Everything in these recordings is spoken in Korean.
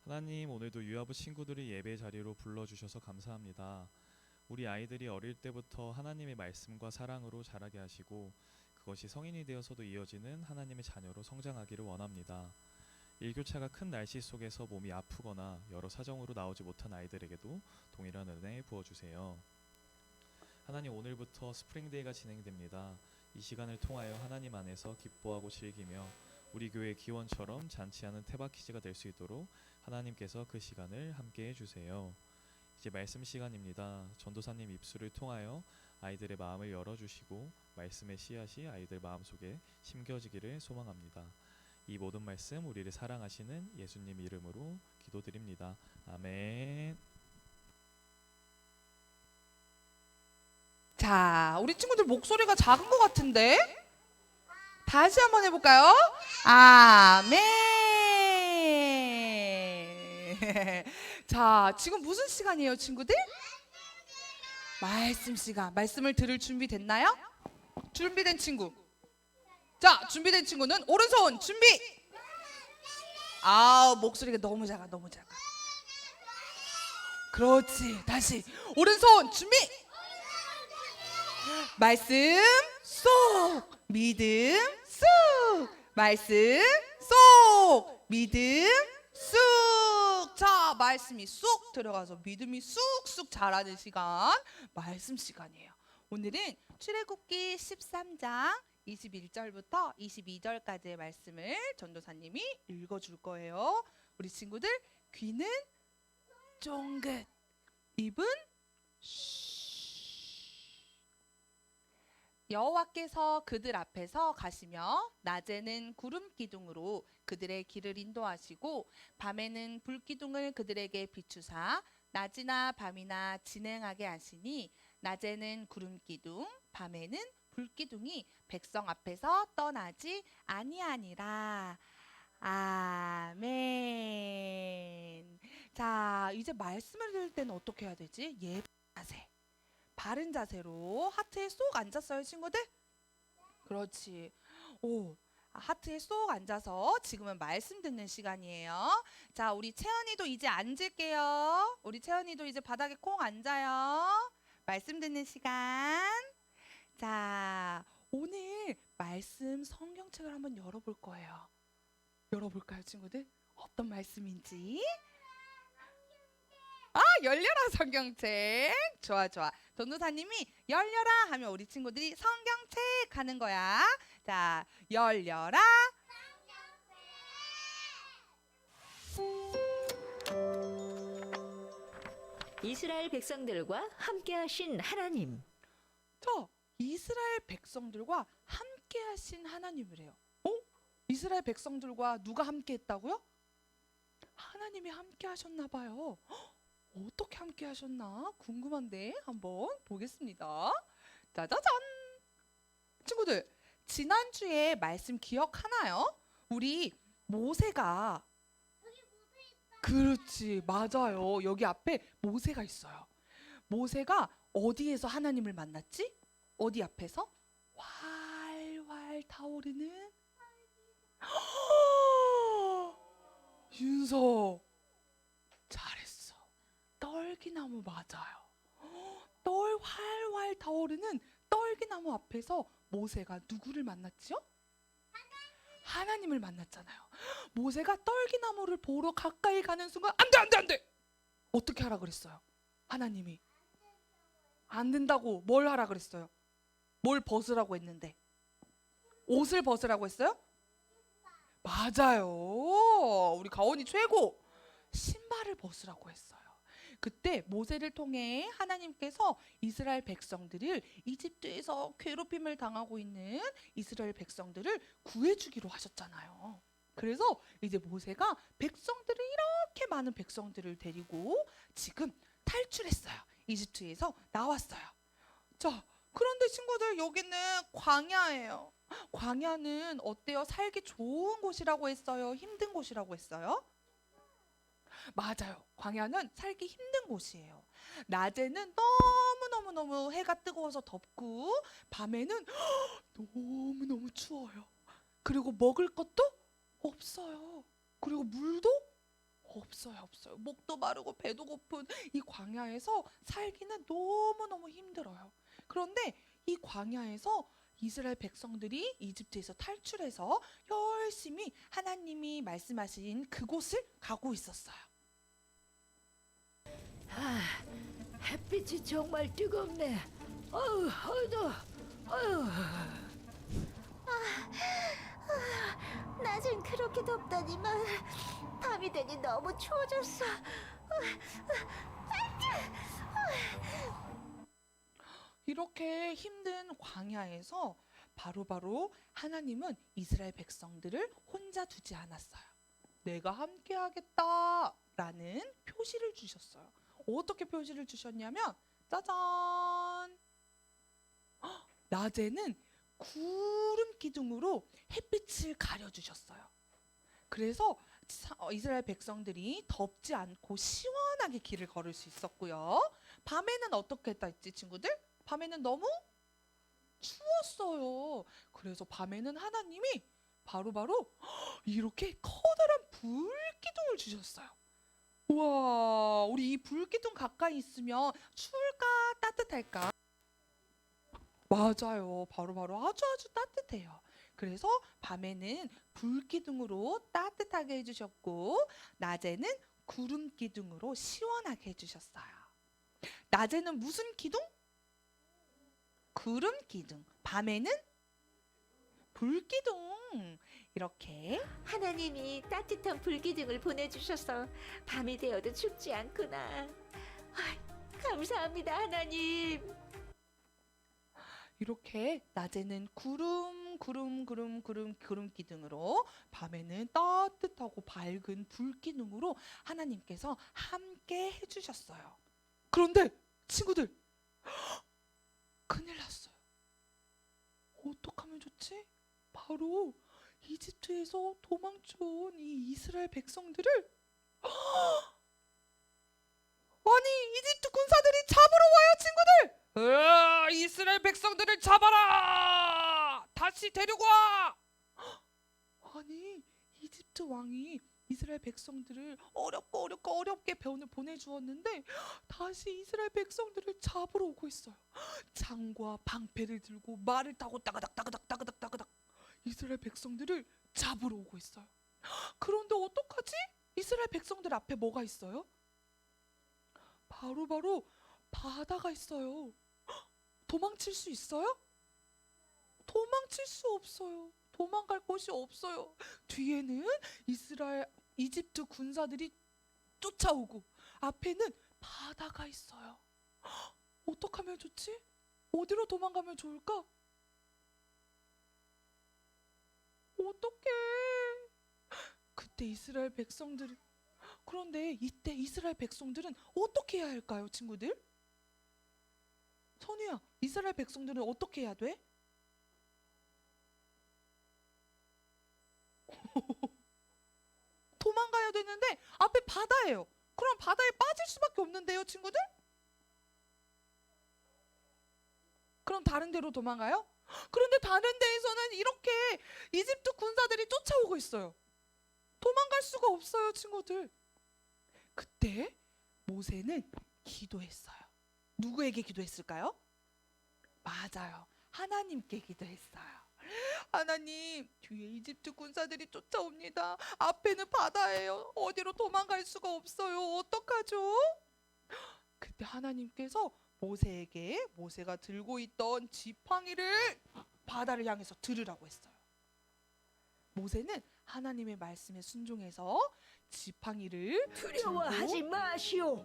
하나님, 오늘도 유아부 친구들이 예배 자리로 불러주셔서 감사합니다. 우리 아이들이 어릴 때부터 하나님의 말씀과 사랑으로 자라게 하시고 그것이 성인이 되어서도 이어지는 하나님의 자녀로 성장하기를 원합니다. 일교차가 큰 날씨 속에서 몸이 아프거나 여러 사정으로 나오지 못한 아이들에게도 동일한 은혜 부어주세요. 하나님, 오늘부터 스프링데이가 진행됩니다. 이 시간을 통하여 하나님 안에서 기뻐하고 즐기며 우리 교회 기원처럼 잔치하는 태바키즈가 될 수 있도록 하나님께서 그 시간을 함께 해주세요. 이제 말씀 시간입니다. 전도사님 입술을 통하여 아이들의 마음을 열어주시고 말씀의 씨앗이 아이들 마음속에 심겨지기를 소망합니다. 이 모든 말씀 우리를 사랑하시는 예수님 이름으로 기도드립니다. 아멘. 자, 우리 친구들 목소리가 작은 것 같은데? 다시 한번 해볼까요? 아멘. 자, 지금 무슨 시간이에요, 친구들? 말씀 시간. 말씀을 들을 준비 됐나요? 준비된 친구. 자, 준비된 친구는 오른손 준비. 목소리가 너무 작아, 너무 작아. 그렇지. 다시 오른손 준비. 말씀 쏙, 믿음 쑥. 말씀 쏙, 믿음 쑥. 자, 말씀이 쏙 들어가서 믿음이 쑥쑥 자라는 시간, 말씀 시간이에요. 오늘은 출애굽기 13장 21절부터 22절까지의 말씀을 전도사님이 읽어줄 거예요. 우리 친구들 귀는 쫑긋, 입은 쉬. 여호와께서 그들 앞에서 가시며 낮에는 구름 기둥으로 그들의 길을 인도하시고 밤에는 불 기둥을 그들에게 비추사 낮이나 밤이나 진행하게 하시니 낮에는 구름 기둥 밤에는 불 기둥이 백성 앞에서 떠나지 아니하니라. 아멘. 자, 이제 말씀을 들을 때는 어떻게 해야 되지? 예쁜 자세, 바른 자세로 하트에 쏙 앉았어요, 친구들? 그렇지. 오, 하트에 쏙 앉아서 지금은 말씀 듣는 시간이에요. 자, 우리 채연이도 이제 앉을게요. 우리 채연이도 이제 바닥에 콩 앉아요. 말씀 듣는 시간. 자, 오늘 말씀 성경책을 한번 열어볼 거예요. 열어볼까요, 친구들? 어떤 말씀인지? 열려라 성경책. 좋아, 좋아. 전도사님이 열려라 하면 우리 친구들이 성경책 하는 거야. 자, 열려라. 이스라엘 백성들과 함께 하신 하나님. 저 이스라엘 백성들과 함께 하신 하나님이래요. 이스라엘 백성들과 누가 함께 했다고요? 하나님이 함께 하셨나 봐요. 어떻게 함께 하셨나 궁금한데 한번 보겠습니다. 짜자잔. 친구들, 지난주에 말씀 기억하나요? 우리 모세가, 그렇지, 맞아요. 여기 앞에 모세가 있어요. 모세가 어디에서 하나님을 만났지? 어디 앞에서? 활활 타오르는 윤서, 잘했어. 떨기나무 맞아요. 활활 타오르는 떨기나무 앞에서 모세가 누구를 만났지요? 하나님을 만났잖아요. 모세가 떨기나무를 보러 가까이 가는 순간 안돼, 안돼, 안돼. 어떻게 하라 그랬어요? 하나님이 안 된다고. 뭘 하라 그랬어요? 뭘 벗으라고 했는데? 옷을 벗으라고 했어요? 맞아요. 우리 가온이 최고. 신발을 벗으라고 했어요. 그때 모세를 통해 하나님께서 이스라엘 백성들을, 이집트에서 괴롭힘을 당하고 있는 이스라엘 백성들을 구해주기로 하셨잖아요. 그래서 이제 모세가 백성들을, 이렇게 많은 백성들을 데리고 지금 탈출했어요. 이집트에서 나왔어요. 자, 그런데 친구들, 여기는 광야예요. 광야는 어때요? 살기 좋은 곳이라고 했어요? 힘든 곳이라고 했어요? 맞아요. 광야는 살기 힘든 곳이에요. 낮에는 너무너무 해가 뜨거워서 덥고 밤에는 너무너무 추워요. 그리고 먹을 것도 없어요. 그리고 물도 없어요, 없어요. 목도 마르고 배도 고픈 이 광야에서 살기는 너무너무 힘들어요. 그런데 이 광야에서 이스라엘 백성들이 이집트에서 탈출해서 열심히 하나님이 말씀하신 그곳을 가고 있었어요. 햇빛이 정말 뜨겁네. 어우, 어두. 어휴. 낮은 그렇게 덥다니만 밤이 되니 너무 추워졌어. 이렇게 힘든 광야에서 바로바로 하나님은 이스라엘 백성들을 혼자 두지 않았어요. 내가 함께 하겠다라는 표시를 주셨어요. 어떻게 표시를 주셨냐면 짜잔! 헉, 낮에는 구름 기둥으로 햇빛을 가려주셨어요. 그래서 이스라엘 백성들이 덥지 않고 시원하게 길을 걸을 수 있었고요. 밤에는 어떻게 했다 했지, 친구들? 밤에는 너무 추웠어요. 그래서 밤에는 하나님이 바로바로 이렇게 커다란 불기둥을 주셨어요. 우와, 우리 이 불기둥 가까이 있으면 추울까 따뜻할까? 맞아요. 바로바로 아주 따뜻해요. 그래서 밤에는 불기둥으로 따뜻하게 해주셨고 낮에는 구름 기둥으로 시원하게 해주셨어요. 낮에는 무슨 기둥? 구름 기둥. 밤에는 불기둥. 이렇게 하나님이 따뜻한 불기둥을 보내주셔서 밤이 되어도 춥지 않구나. 감사합니다, 하나님. 이렇게 낮에는 구름 기둥으로 밤에는 따뜻하고 밝은 불 기둥으로 하나님께서 함께 해주셨어요. 그런데 친구들 큰일 났어요. 어떡하면 좋지? 바로 이집트에서 도망쳐온 이 이스라엘 백성들을 아니 이집트 군사들이 잡으러 와요, 친구들. 이스라엘 백성들을 잡아라! 다시 데리고 와! 아니 이집트 왕이 이스라엘 백성들을 어렵게 배원을 보내주었는데 다시 이스라엘 백성들을 잡으러 오고 있어요. 창과 방패를 들고 말을 타고 따그닥 이스라엘 백성들을 잡으러 오고 있어요. 그런데 어떡하지? 이스라엘 백성들 앞에 뭐가 있어요? 바로 바다가 있어요. 도망칠 수 있어요? 도망칠 수 없어요. 도망갈 곳이 없어요. 뒤에는 이집트 군사들이 쫓아오고 앞에는 바다가 있어요. 어떡하면 좋지? 어디로 도망가면 좋을까? 어떡해. 그때 이스라엘 백성들이 그런데 이때 이스라엘 백성들은 어떻게 해야 할까요, 친구들? 선우야, 이스라엘 백성들은 어떻게 해야 돼? 도망가야 되는데 앞에 바다예요. 그럼 바다에 빠질 수밖에 없는데요, 친구들? 그럼 다른 데로 도망가요? 그런데 다른 데에서는 이렇게 이집트 군사들이 쫓아오고 있어요. 도망갈 수가 없어요, 친구들. 그때 모세는 기도했어요. 누구에게 기도했을까요? 맞아요. 하나님께 기도했어요. 하나님, 뒤에 이집트 군사들이 쫓아옵니다. 앞에는 바다예요. 어디로 도망갈 수가 없어요. 어떡하죠? 그때 하나님께서 모세가 들고 있던 지팡이를 바다를 향해서 들으라고 했어요. 모세는 하나님의 말씀에 순종해서 지팡이를 두려워하지 마시오.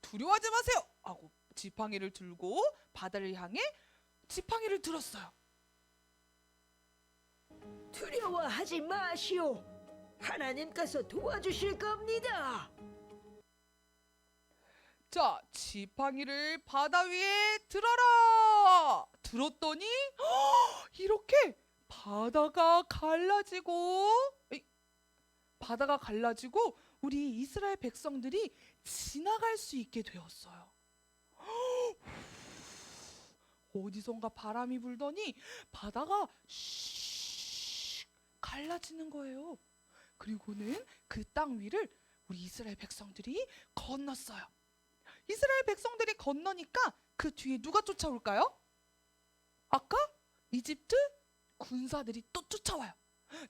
두려워하지 마세요 하고 지팡이를 들고 바다를 향해 지팡이를 들었어요. 두려워하지 마시오. 하나님께서 도와주실 겁니다. 자, 지팡이를 바다 위에 들어라. 들었더니 이렇게 바다가 갈라지고 우리 이스라엘 백성들이 지나갈 수 있게 되었어요. 어디선가 바람이 불더니 바다가 갈라지는 거예요. 그리고는 그 땅 위를 우리 이스라엘 백성들이 건넜어요. 이스라엘 백성들이 건너니까 그 뒤에 누가 쫓아올까요? 아까 이집트 군사들이 또 쫓아와요.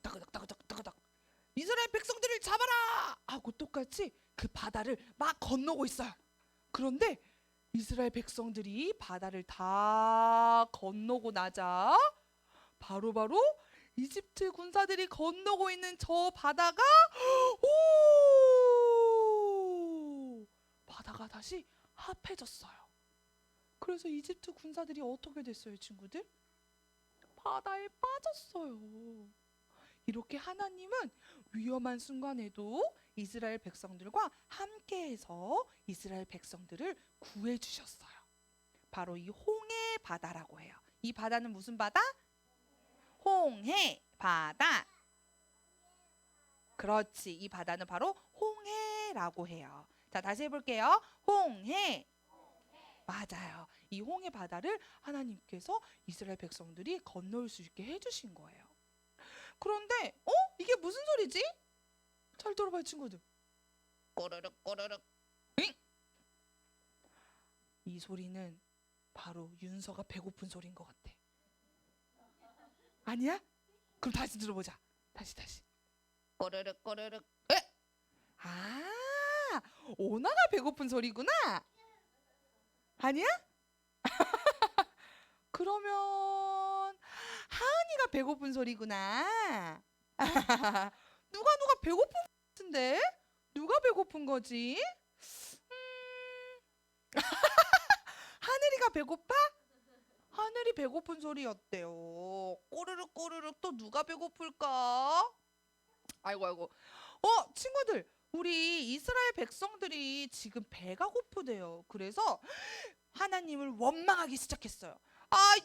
따그닥따그닥따그닥. 이스라엘 백성들을 잡아라 하고 똑같이 그 바다를 막 건너고 있어요. 그런데 이스라엘 백성들이 바다를 다 건너고 나자 바로바로 이집트 군사들이 건너고 있는 저 바다가 바다가 다시 합해졌어요. 그래서 이집트 군사들이 어떻게 됐어요, 친구들? 바다에 빠졌어요. 이렇게 하나님은 위험한 순간에도 이스라엘 백성들과 함께해서 이스라엘 백성들을 구해주셨어요. 바로 이 홍해 바다라고 해요. 이 바다는 무슨 바다? 홍해 바다. 그렇지. 이 바다는 바로 홍해라고 해요. 자, 다시 해볼게요. 홍해. 맞아요. 이 홍해 바다를 하나님께서 이스라엘 백성들이 건널 수 있게 해주신 거예요. 그런데 이게 무슨 소리지? 잘 들어봐요, 친구들. 꼬르륵 꼬르륵. 응? 이 소리는 바로 윤서가 배고픈 소리인 것 같아. 아니야? 그럼 다시 들어보자. 다시. 꼬르륵 꼬르륵. 에? 아, 오나가 배고픈 소리구나. 아니야? 그러면 하은이가 배고픈 소리구나. 누가 배고픈 것 같은데? 누가 배고픈 거지? 하늘이가 배고파? 하늘이 배고픈 소리였대요. 꼬르륵 꼬르륵. 또 누가 배고플까? 아이고. 친구들, 우리 이스라엘 백성들이 지금 배가 고프대요. 그래서 하나님을 원망하기 시작했어요.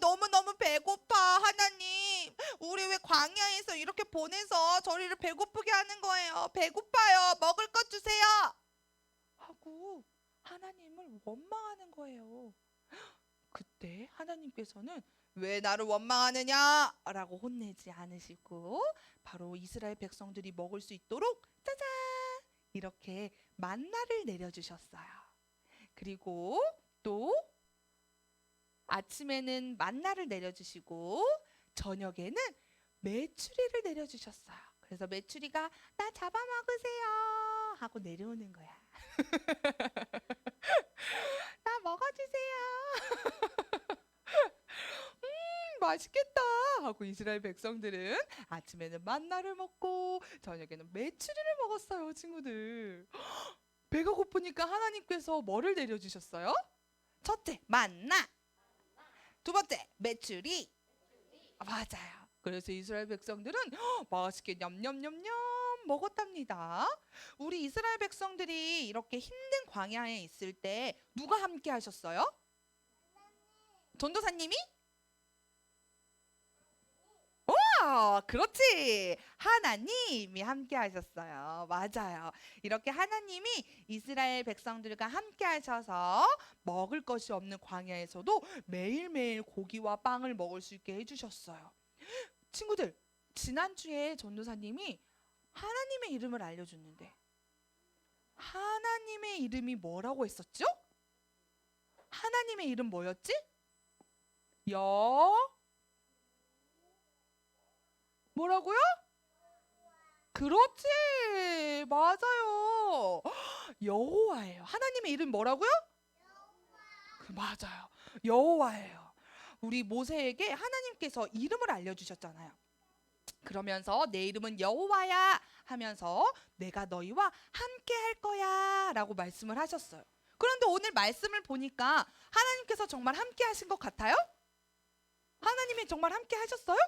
너무너무 배고파. 하나님, 우리 왜 광야에서 이렇게 보내서 저희를 배고프게 하는 거예요. 배고파요. 먹을 것 주세요. 하고 하나님을 원망하는 거예요. 그때 하나님께서는 왜 나를 원망하느냐? 라고 혼내지 않으시고 바로 이스라엘 백성들이 먹을 수 있도록 짜잔! 이렇게 만나를 내려주셨어요. 그리고 또 아침에는 만나를 내려주시고 저녁에는 메추리를 내려주셨어요. 그래서 메추리가 나 잡아먹으세요 하고 내려오는 거야. 나 먹어주세요. 맛있겠다 하고 이스라엘 백성들은 아침에는 만나를 먹고 저녁에는 메추리를 먹었어요, 친구들. 배가 고프니까 하나님께서 뭐를 내려주셨어요? 첫째, 만나. 두 번째, 메추리. 맞아요. 그래서 이스라엘 백성들은 맛있게 냠냠냠냠 먹었답니다. 우리 이스라엘 백성들이 이렇게 힘든 광야에 있을 때 누가 함께 하셨어요? 전도사님이? 그렇지. 하나님이 함께 하셨어요. 맞아요. 이렇게 하나님이 이스라엘 백성들과 함께 하셔서 먹을 것이 없는 광야에서도 매일매일 고기와 빵을 먹을 수 있게 해주셨어요. 친구들, 지난주에 전도사님이 하나님의 이름을 알려줬는데 하나님의 이름이 뭐라고 했었죠? 하나님의 이름 뭐였지? 뭐라고요? 그렇지. 맞아요. 여호와예요. 하나님의 이름 뭐라고요? 맞아요. 여호와예요. 우리 모세에게 하나님께서 이름을 알려주셨잖아요. 그러면서 내 이름은 여호와야 하면서 내가 너희와 함께 할 거야 라고 말씀을 하셨어요. 그런데 오늘 말씀을 보니까 하나님께서 정말 함께 하신 것 같아요? 하나님이 정말 함께 하셨어요?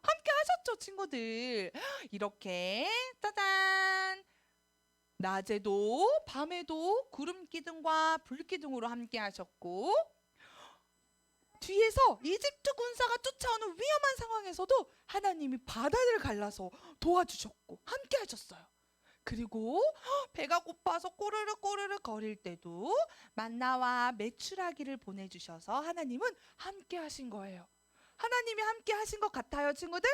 함께 하셨죠, 친구들. 이렇게 짜잔, 낮에도 밤에도 구름 기둥과 불 기둥으로 함께 하셨고 뒤에서 이집트 군사가 쫓아오는 위험한 상황에서도 하나님이 바다를 갈라서 도와주셨고 함께 하셨어요. 그리고 배가 고파서 꼬르륵 꼬르륵 거릴 때도 만나와 메추라기를 보내주셔서 하나님은 함께 하신 거예요. 하나님이 함께 하신 것 같아요, 친구들?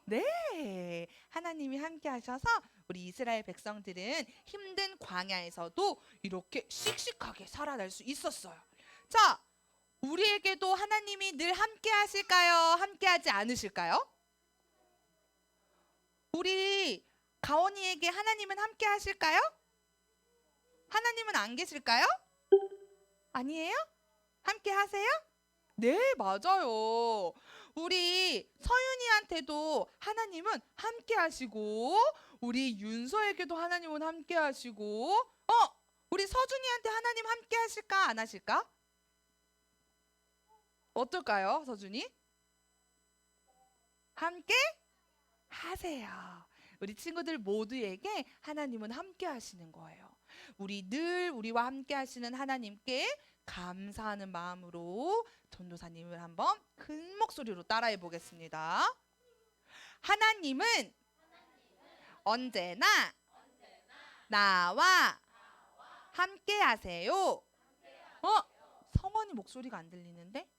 네, 하나님이 함께 하셔서 우리 이스라엘 백성들은 힘든 광야에서도 이렇게 씩씩하게 살아날 수 있었어요. 자, 우리에게도 하나님이 늘 함께 하실까요? 함께 하지 않으실까요? 우리 가온이에게 하나님은 함께 하실까요? 하나님은 안 계실까요? 아니에요? 함께 하세요? 네, 맞아요. 우리 서윤이한테도 하나님은 함께 하시고, 우리 윤서에게도 하나님은 함께 하시고, 우리 서준이한테 하나님 함께 하실까, 안 하실까? 어떨까요, 서준이? 함께 하세요. 우리 친구들 모두에게 하나님은 함께 하시는 거예요. 우리 늘 우리와 함께 하시는 하나님께 감사하는 마음으로 전도사님을 한번 큰 목소리로 따라해 보겠습니다. 하나님은 언제나 나와 함께 하세요. 성원이 목소리가 안 들리는데?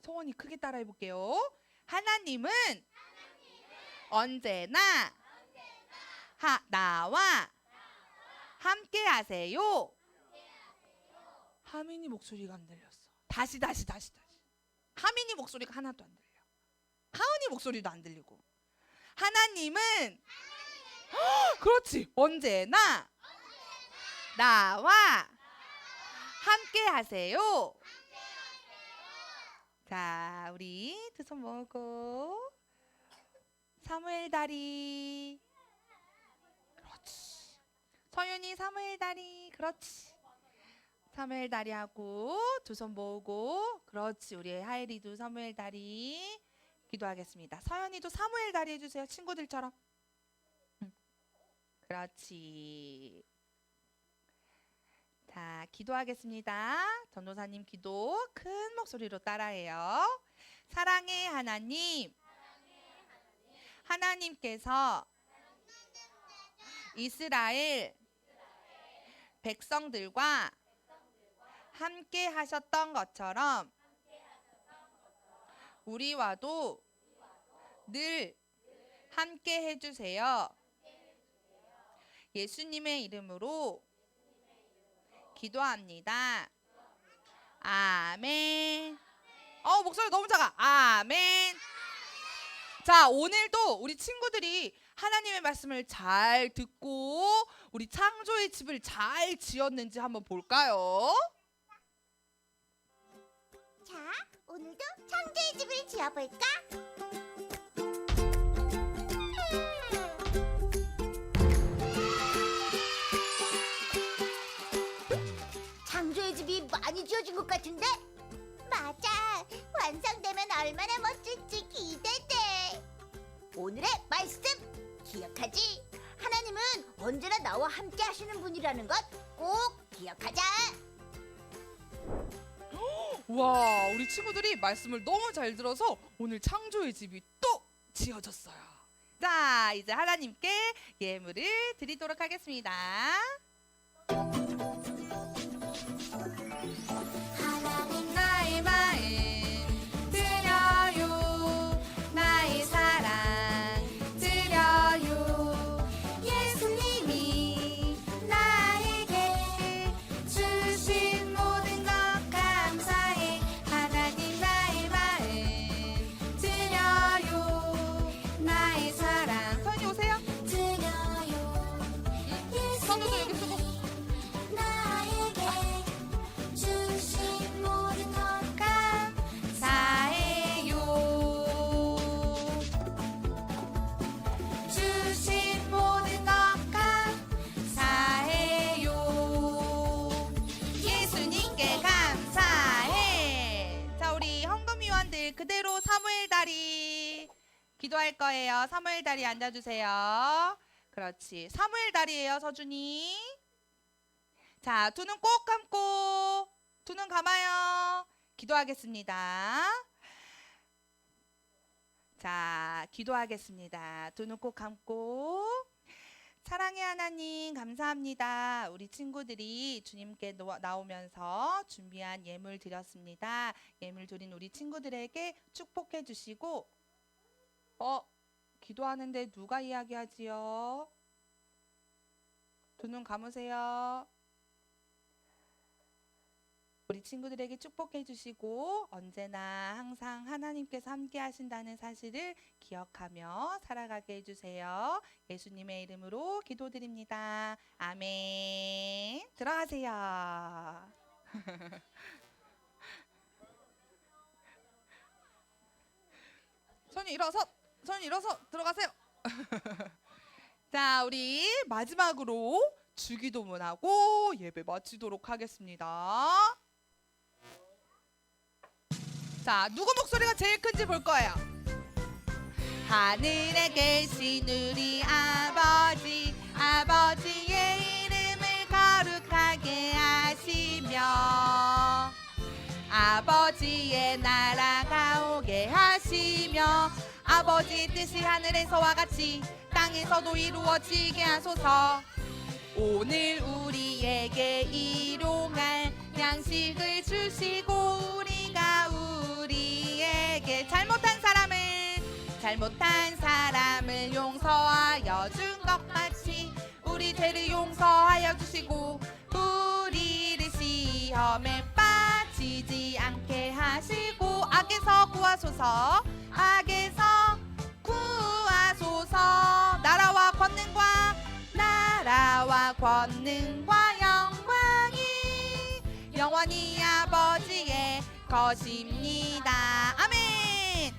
성원이 크게 따라해 볼게요. 하나님은 언제나 나와 함께 하세요. 하민이 목소리가 안 들렸어. 다시. 하민이 목소리가 하나도 안 들려. 하은이 목소리도 안 들리고. 하나님은 그렇지. 언제나 나와 함께 하세요. 자, 우리 두 손 모으고 사무엘 다리. 그렇지. 서윤이 사무엘 다리. 그렇지. 사무엘 다리 하고 두 손 모으고. 그렇지. 우리 하엘이도 사무엘 다리. 기도하겠습니다. 서연이도 사무엘 다리 해주세요. 친구들처럼. 그렇지. 자, 기도하겠습니다. 전도사님 기도 큰 목소리로 따라해요. 사랑의 하나님, 하나님께서 이스라엘 백성들과 함께 하셨던 것처럼 우리와도 늘 함께 해주세요. 예수님의 이름으로 기도합니다. 아멘. 목소리 너무 작아. 아멘. 자, 오늘도 우리 친구들이 하나님의 말씀을 잘 듣고 우리 창조의 집을 잘 지었는지 한번 볼까요? 자, 오늘도 창조의 집을 지어볼까? 창조의 집이 많이 지어진 것 같은데? 맞아. 완성되면 얼마나 멋질지 기대돼. 오늘의 말씀 기억하지? 하나님은 언제나 나와 함께 하시는 분이라는 것 꼭 기억하자. 와, 우리 친구들이 말씀을 너무 잘 들어서 오늘 창조의 집이 또 지어졌어요. 자, 이제 하나님께 예물을 드리도록 하겠습니다. 하나님 나의 마음 드려요. 나의 사랑 드려요. 예수님이 나에게 주신 모든 것 감사해. 하나님 나의 마음 드려요. 나의 사랑. 서연이 오세요. 성도도 여기 쓰고. 그대로 사무엘 다리 기도할 거예요. 사무엘 다리 앉아주세요. 그렇지. 사무엘 다리예요, 서준이. 자, 두 눈 꼭 감고 두 눈 감아요. 기도하겠습니다. 자, 기도하겠습니다. 두 눈 꼭 감고. 사랑의 하나님 감사합니다. 우리 친구들이 주님께 나오면서 준비한 예물 드렸습니다. 예물 드린 우리 친구들에게 축복해 주시고 기도하는데 누가 이야기하지요? 두 눈 감으세요. 우리 친구들에게 축복해 주시고 언제나 항상 하나님께서 함께 하신다는 사실을 기억하며 살아가게 해주세요. 예수님의 이름으로 기도드립니다. 아멘. 들어가세요. 손이 일어서 들어가세요. 자, 우리 마지막으로 주기도문하고 예배 마치도록 하겠습니다. 자, 누구 목소리가 제일 큰지 볼 거예요. 하늘에 계신 우리 아버지, 아버지의 이름을 거룩하게 하시며 아버지의 나라가 오게 하시며 아버지 뜻이 하늘에서와 같이 땅에서도 이루어지게 하소서. 오늘 우리에게 일용할 양식을 주시고 우리가 우리에게 잘못한 사람을 용서하여 준 것 같이 우리 죄를 용서하여 주시고 우리를 시험에 빠지지 않게 하시고 악에서 구하소서. 나라와 권능과 영광이 영원히 아버지의 것입니다. 아멘.